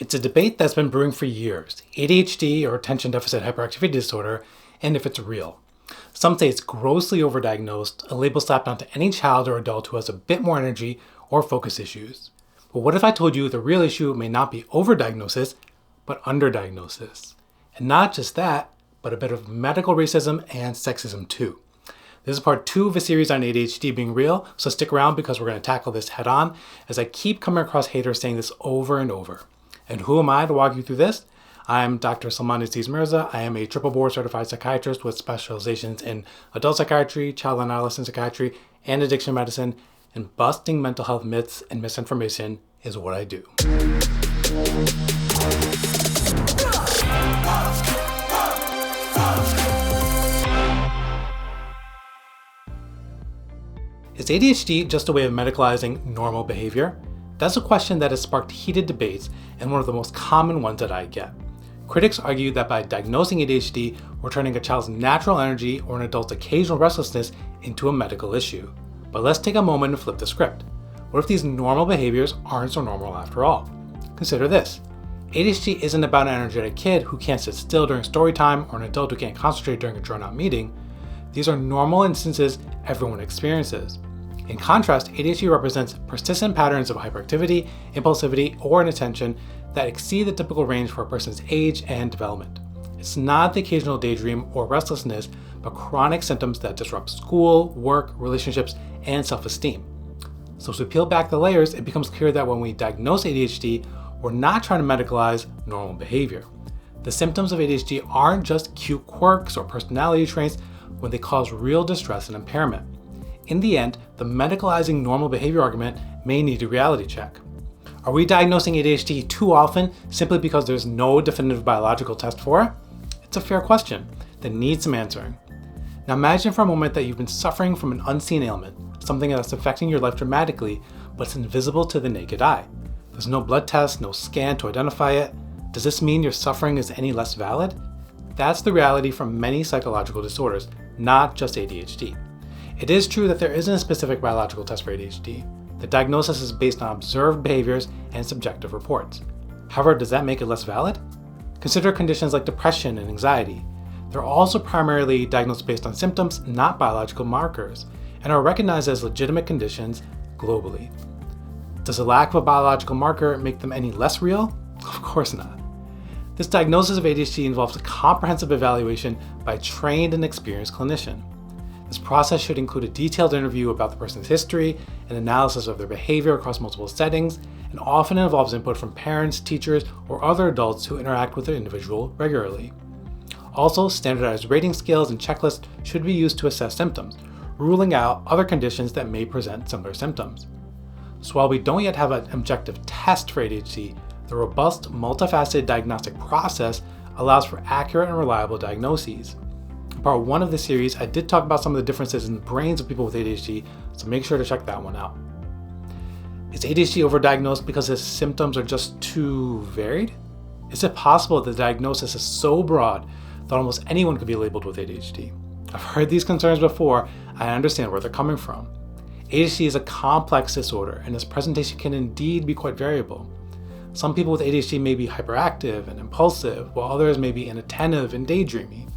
It's a debate that's been brewing for years, ADHD or attention deficit hyperactivity disorder, and if it's real. Some say it's grossly overdiagnosed, a label slapped onto any child or adult who has a bit more energy or focus issues. But what if I told you the real issue may not be overdiagnosis, but underdiagnosis? And not just that, but a bit of medical racism and sexism too. This is part 2 of a series on ADHD being real, so stick around because we're going to tackle this head on as I keep coming across haters saying this over and over. And who am I to walk you through this? I'm Dr. Sulman Aziz Mirza. I am a triple board certified psychiatrist with specializations in adult psychiatry, child and adolescent psychiatry, and addiction medicine, and busting mental health myths and misinformation is what I do. Is ADHD just a way of medicalizing normal behavior? That's a question that has sparked heated debates and one of the most common ones that I get. Critics argue that by diagnosing ADHD, we're turning a child's natural energy or an adult's occasional restlessness into a medical issue. But let's take a moment and flip the script. What if these normal behaviors aren't so normal after all? Consider this. ADHD isn't about an energetic kid who can't sit still during story time or an adult who can't concentrate during a drawn-out meeting. These are normal instances everyone experiences. In contrast, ADHD represents persistent patterns of hyperactivity, impulsivity, or inattention that exceed the typical range for a person's age and development. It's not the occasional daydream or restlessness, but chronic symptoms that disrupt school, work, relationships, and self-esteem. So as we peel back the layers, it becomes clear that when we diagnose ADHD, we're not trying to medicalize normal behavior. The symptoms of ADHD aren't just cute quirks or personality traits when they cause real distress and impairment. In the end, the medicalizing normal behavior argument may need a reality check. Are we diagnosing ADHD too often simply because there's no definitive biological test for it? It's a fair question that needs some answering. Now imagine for a moment that you've been suffering from an unseen ailment, something that's affecting your life dramatically, but it's invisible to the naked eye. There's no blood test, no scan to identify it. Does this mean your suffering is any less valid? That's the reality from many psychological disorders, not just ADHD. It is true that there isn't a specific biological test for ADHD. The diagnosis is based on observed behaviors and subjective reports. However, does that make it less valid? Consider conditions like depression and anxiety. They're also primarily diagnosed based on symptoms, not biological markers, and are recognized as legitimate conditions globally. Does the lack of a biological marker make them any less real? Of course not. This diagnosis of ADHD involves a comprehensive evaluation by a trained and experienced clinician. This process should include a detailed interview about the person's history and analysis of their behavior across multiple settings, and often involves input from parents, teachers, or other adults who interact with the individual regularly. Also, standardized rating scales and checklists should be used to assess symptoms, ruling out other conditions that may present similar symptoms. So while we don't yet have an objective test for ADHD, the robust, multifaceted diagnostic process allows for accurate and reliable diagnoses. In part 1 of the series, I did talk about some of the differences in the brains of people with ADHD, so make sure to check that one out. Is ADHD overdiagnosed because his symptoms are just too varied? Is it possible that the diagnosis is so broad that almost anyone could be labeled with ADHD? I've heard these concerns before, and I understand where they're coming from. ADHD is a complex disorder, and its presentation can indeed be quite variable. Some people with ADHD may be hyperactive and impulsive, while others may be inattentive and daydreamy.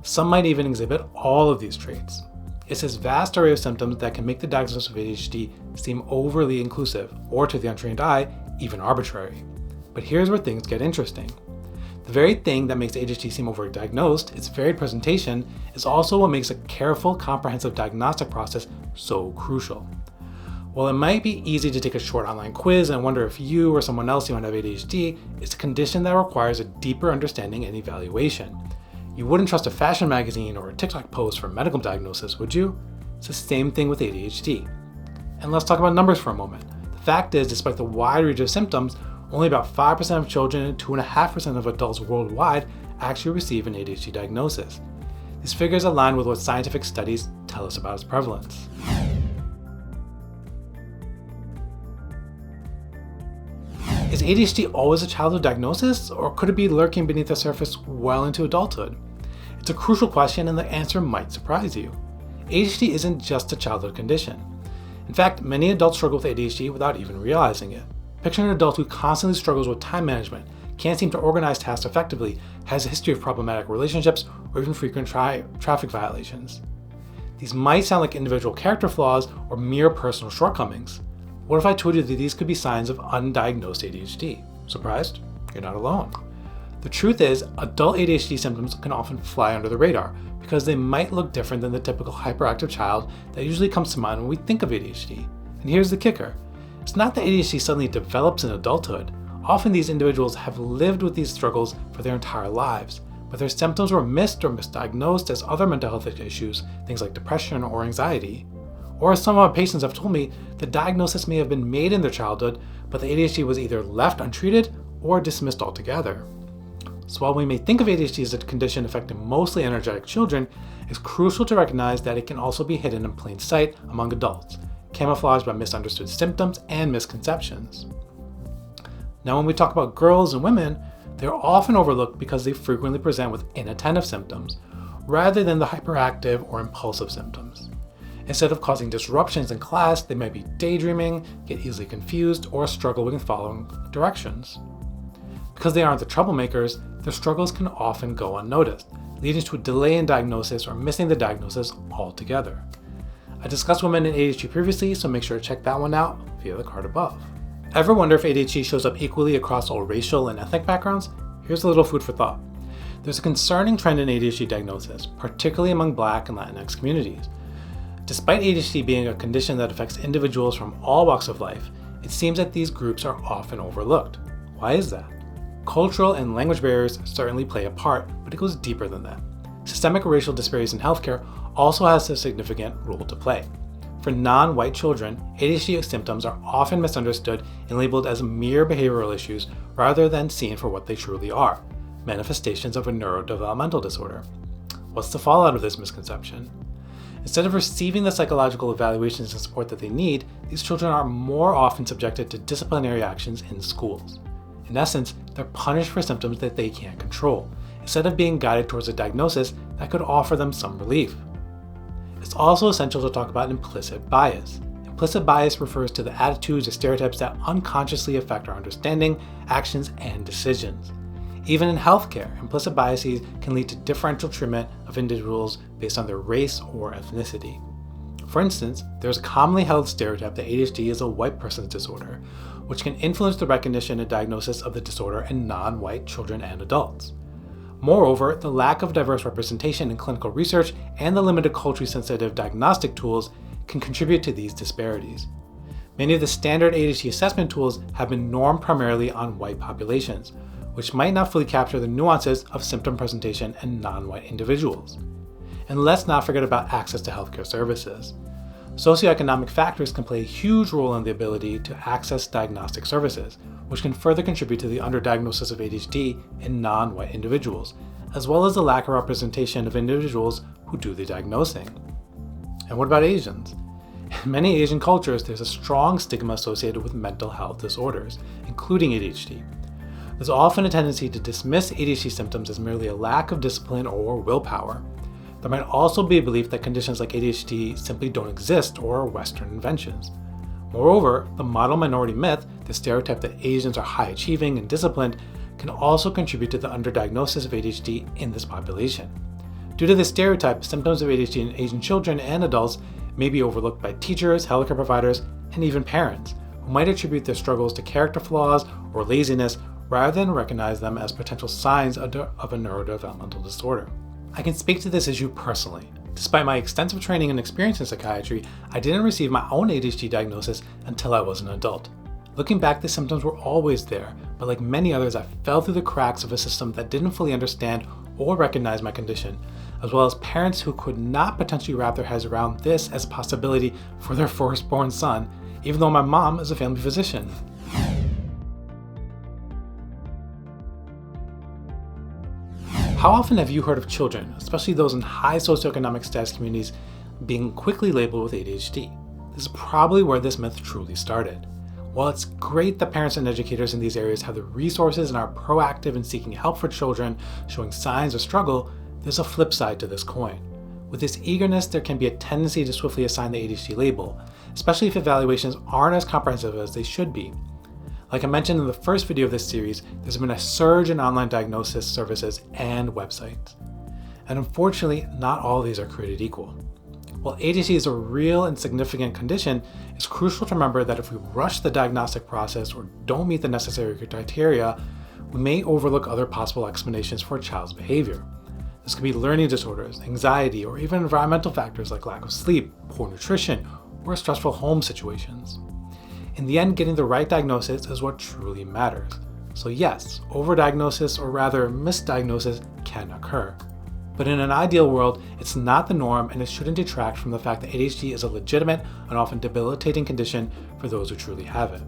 Some might even exhibit all of these traits. It's this vast array of symptoms that can make the diagnosis of ADHD seem overly inclusive, or to the untrained eye, even arbitrary. But here's where things get interesting. The very thing that makes ADHD seem overdiagnosed, its varied presentation, is also what makes a careful, comprehensive diagnostic process so crucial. While it might be easy to take a short online quiz and wonder if you or someone else you might have ADHD, it's a condition that requires a deeper understanding and evaluation. You wouldn't trust a fashion magazine or a TikTok post for medical diagnosis, would you? It's the same thing with ADHD. And let's talk about numbers for a moment. The fact is, despite the wide range of symptoms, only about 5% of children and 2.5% of adults worldwide actually receive an ADHD diagnosis. These figures align with what scientific studies tell us about its prevalence. Is ADHD always a childhood diagnosis, or could it be lurking beneath the surface well into adulthood? It's a crucial question, and the answer might surprise you. ADHD isn't just a childhood condition. In fact, many adults struggle with ADHD without even realizing it. Picture an adult who constantly struggles with time management, can't seem to organize tasks effectively, has a history of problematic relationships, or even frequent traffic violations. These might sound like individual character flaws or mere personal shortcomings. What if I told you that these could be signs of undiagnosed ADHD? Surprised? You're not alone. The truth is, adult ADHD symptoms can often fly under the radar because they might look different than the typical hyperactive child that usually comes to mind when we think of ADHD. And here's the kicker. It's not that ADHD suddenly develops in adulthood. Often these individuals have lived with these struggles for their entire lives, but their symptoms were missed or misdiagnosed as other mental health issues, things like depression or anxiety. Or as some of our patients have told me, the diagnosis may have been made in their childhood, but the ADHD was either left untreated or dismissed altogether. So while we may think of ADHD as a condition affecting mostly energetic children, it's crucial to recognize that it can also be hidden in plain sight among adults, camouflaged by misunderstood symptoms and misconceptions. Now, when we talk about girls and women, they're often overlooked because they frequently present with inattentive symptoms, rather than the hyperactive or impulsive symptoms. Instead of causing disruptions in class, they might be daydreaming, get easily confused, or struggle with following directions. Because they aren't the troublemakers, their struggles can often go unnoticed, leading to a delay in diagnosis or missing the diagnosis altogether. I discussed women in ADHD previously, so make sure to check that one out via the card above. Ever wonder if ADHD shows up equally across all racial and ethnic backgrounds? Here's a little food for thought. There's a concerning trend in ADHD diagnosis, particularly among Black and Latinx communities. Despite ADHD being a condition that affects individuals from all walks of life, it seems that these groups are often overlooked. Why is that? Cultural and language barriers certainly play a part, but it goes deeper than that. Systemic racial disparities in healthcare also has a significant role to play. For non-white children, ADHD symptoms are often misunderstood and labeled as mere behavioral issues rather than seen for what they truly are, manifestations of a neurodevelopmental disorder. What's the fallout of this misconception? Instead of receiving the psychological evaluations and support that they need, these children are more often subjected to disciplinary actions in schools. In essence, they're punished for symptoms that they can't control, instead of being guided towards a diagnosis that could offer them some relief. It's also essential to talk about implicit bias. Implicit bias refers to the attitudes or stereotypes that unconsciously affect our understanding, actions, and decisions. Even in healthcare, implicit biases can lead to differential treatment of individuals based on their race or ethnicity. For instance, there's a commonly held stereotype that ADHD is a white person's disorder, which can influence the recognition and diagnosis of the disorder in non-white children and adults. Moreover, the lack of diverse representation in clinical research and the limited culturally sensitive diagnostic tools can contribute to these disparities. Many of the standard ADHD assessment tools have been normed primarily on white populations, which might not fully capture the nuances of symptom presentation in non-white individuals. And let's not forget about access to healthcare services. Socioeconomic factors can play a huge role in the ability to access diagnostic services, which can further contribute to the underdiagnosis of ADHD in non-white individuals, as well as the lack of representation of individuals who do the diagnosing. And what about Asians? In many Asian cultures, there's a strong stigma associated with mental health disorders, including ADHD. There's often a tendency to dismiss ADHD symptoms as merely a lack of discipline or willpower. There might also be a belief that conditions like ADHD simply don't exist or are Western inventions. Moreover, the model minority myth, the stereotype that Asians are high achieving and disciplined, can also contribute to the underdiagnosis of ADHD in this population. Due to this stereotype, symptoms of ADHD in Asian children and adults may be overlooked by teachers, healthcare providers, and even parents, who might attribute their struggles to character flaws or laziness rather than recognize them as potential signs of a neurodevelopmental disorder. I can speak to this issue personally. Despite my extensive training and experience in psychiatry, I didn't receive my own ADHD diagnosis until I was an adult. Looking back, the symptoms were always there, but like many others, I fell through the cracks of a system that didn't fully understand or recognize my condition, as well as parents who could not potentially wrap their heads around this as a possibility for their firstborn son, even though my mom is a family physician. How often have you heard of children, especially those in high socioeconomic status communities, being quickly labeled with ADHD? This is probably where this myth truly started. While it's great that parents and educators in these areas have the resources and are proactive in seeking help for children showing signs of struggle, there's a flip side to this coin. With this eagerness, there can be a tendency to swiftly assign the ADHD label, especially if evaluations aren't as comprehensive as they should be. Like I mentioned in the first video of this series, there's been a surge in online diagnosis services and websites. And unfortunately, not all of these are created equal. While ADHD is a real and significant condition, it's crucial to remember that if we rush the diagnostic process or don't meet the necessary criteria, we may overlook other possible explanations for a child's behavior. This could be learning disorders, anxiety, or even environmental factors like lack of sleep, poor nutrition, or stressful home situations. In the end, getting the right diagnosis is what truly matters. So yes, overdiagnosis, or rather misdiagnosis, can occur. But in an ideal world, it's not the norm, and it shouldn't detract from the fact that ADHD is a legitimate and often debilitating condition for those who truly have it.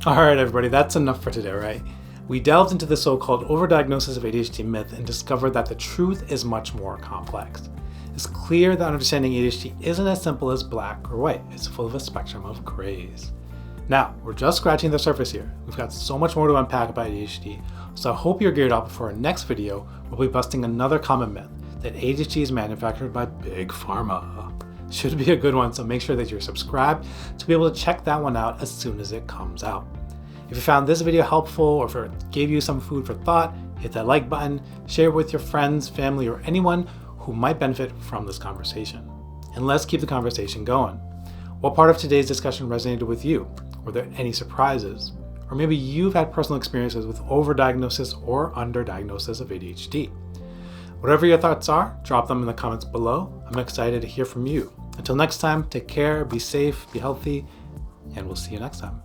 Alright everybody, that's enough for today, right? We delved into the so-called overdiagnosis of ADHD myth and discovered that the truth is much more complex. It's clear that understanding ADHD isn't as simple as black or white. It's full of a spectrum of grays. Now, we're just scratching the surface here. We've got so much more to unpack about ADHD, so I hope you're geared up for our next video. We'll be busting another common myth, that ADHD is manufactured by Big Pharma. Should be a good one, so make sure that you're subscribed to be able to check that one out as soon as it comes out. If you found this video helpful, or if it gave you some food for thought, hit that like button, share it with your friends, family, or anyone who might benefit from this conversation. And let's keep the conversation going. What part of today's discussion resonated with you? Were there any surprises? Or maybe you've had personal experiences with overdiagnosis or underdiagnosis of ADHD. Whatever your thoughts are, drop them in the comments below. I'm excited to hear from you. Until next time, take care, be safe, be healthy, and we'll see you next time.